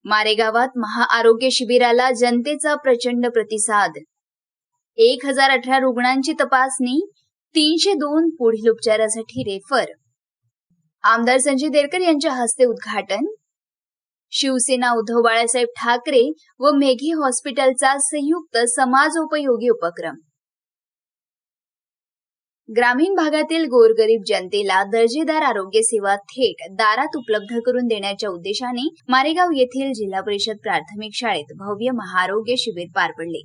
मारेगावात महाआरोग्य शिबिराला जनतेचा प्रचंड प्रतिसाद। 1018 रुग्णांची तपासणी, 302 पुढील उपचारासाठी रेफर। आमदार संजय देरकर यांच्या हस्ते उद्घाटन। शिवसेना उद्धव बाळासाहेब ठाकरे व मेघे हॉस्पिटलचा संयुक्त समाजोपयोगी उपक्रम। ग्रामीण भागातील गोरगरीब जनतेला दर्जेदार आरोग्य सेवा थेट दारात उपलब्ध करून देण्याच्या उद्देशाने मारेगाव येथील जिल्हा परिषद प्राथमिक शाळेत भव्य महाआरोग्य शिबिर पार पडले।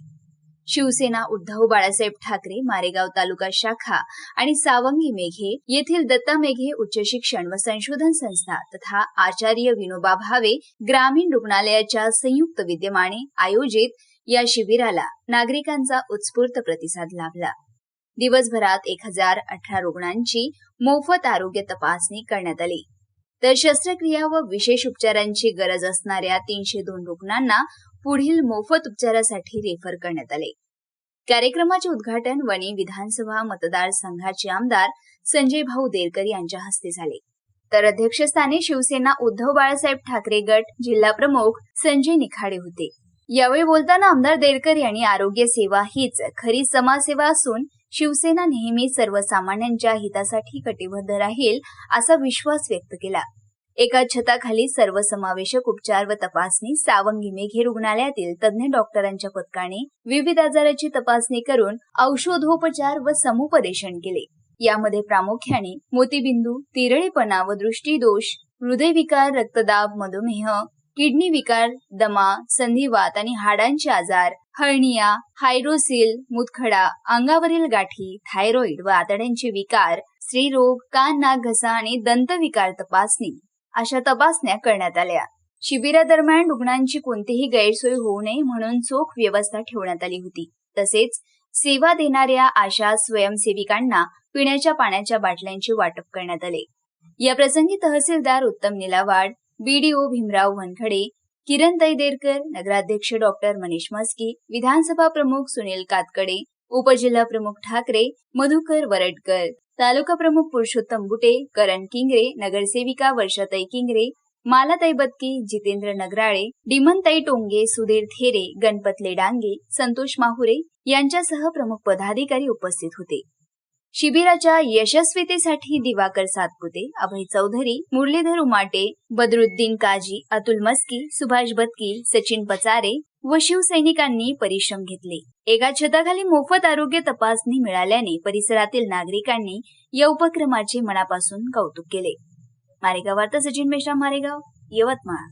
शिवसेना उद्धव बाळासाहेब ठाकरे मारेगाव तालुका शाखा आणि सावंगी मेघे येथील दत्ता मेघे उच्च शिक्षण व संशोधन संस्था तथा आचार्य विनोबा भावे ग्रामीण रुग्णालयाच्या संयुक्त विद्यमाने आयोजित या शिबिराला नागरिकांचा उत्स्फूर्त प्रतिसाद लाभला। दिवसभरात 1018 रुग्णांची मोफत आरोग्य तपासणी करण्यात आली, तर शस्त्रक्रिया व विशेष उपचारांची गरज असणाऱ्या 302 रुग्णांना पुढील मोफत उपचारासाठी रेफर करण्यात आले। कार्यक्रमाचे उद्घाटन वणी विधानसभा मतदारसंघाचे आमदार संजय भाऊ देरकर यांच्या हस्ते झाले, तर अध्यक्षस्थानी शिवसेना उद्धव बाळासाहेब ठाकरे गट जिल्हा प्रमुख संजय निखाडे होते। यावेळी बोलताना आमदार देरकर यांनी आरोग्य सेवा हीच खरी समाजसेवा असून शिवसेना नेहमी सर्वसामान्यांच्या हितासाठी कटिबद्ध राहील असा विश्वास व्यक्त केला। एका छताखाली सर्वसमावेशक उपचार व तपासणी सावंगी मेघे रुग्णालयातील तज्ञ डॉक्टरांच्या पथकाने विविध आजाराची तपासणी करून औषधोपचार व समुपदेशन केले। यामध्ये प्रामुख्याने मोतीबिंदू, तिरळेपणा व दृष्टीदोष, हृदयविकार, रक्तदाब, मधुमेह, किडनी विकार, दमा, संधिवात आणि हाडांचे आजार, हर्निया, हायड्रोसिल, मुतखडा, अंगावरील गाठी, थायरॉइड व आतड्यांचे विकार, स्त्रीरोग, कान, नाक, घसा आणि दंतविकार तपासणी अशा तपासण्या करण्यात आल्या। शिबिरादरम्यान रुग्णांची कोणतीही गैरसोय होऊ नये म्हणून चोख व्यवस्था ठेवण्यात आली होती। तसेच सेवा देणाऱ्या आशा स्वयंसेविकांना पिण्याच्या पाण्याच्या बाटल्यांचे वाटप करण्यात आले। या प्रसंगी तहसीलदार उत्तम निलावाड, बीडीओ भीमराव वनखडे, किरणताई देरकर, नगराध्यक्ष डॉक्टर मनीष मस्की, विधानसभा प्रमुख सुनील कातकडे, उपजिल्हा प्रमुख ठाकरे, मधुकर वरटकर, तालुका प्रमुख पुरुषोत्तम बुटे, करण किंगरे, नगरसेविका वर्षाताई किंगरे, मालाताई बत्की, जितेंद्र नगराळे, डिमनताई टोंगे, सुधीर थेरे, गणपत लेडांगे, संतोष माहुरे यांच्यासह प्रमुख पदाधिकारी उपस्थित होते। शिबिराच्या यशस्वीतेसाठी दिवाकर सातपुते, अभय चौधरी, मुरलीधर उमाटे, बदरुद्दीन काजी, अतुल मस्की, सुभाष बत्की, सचिन पचारे व शिवसैनिकांनी परिश्रम घेतले। एका छताखाली मोफत आरोग्य तपासणी मिळाल्याने परिसरातील नागरिकांनी या उपक्रमाचे मनापासून कौतुक केले। मारेगाव वार्ता सचिन मेश्राम, मारेगाव, यवतमाळ।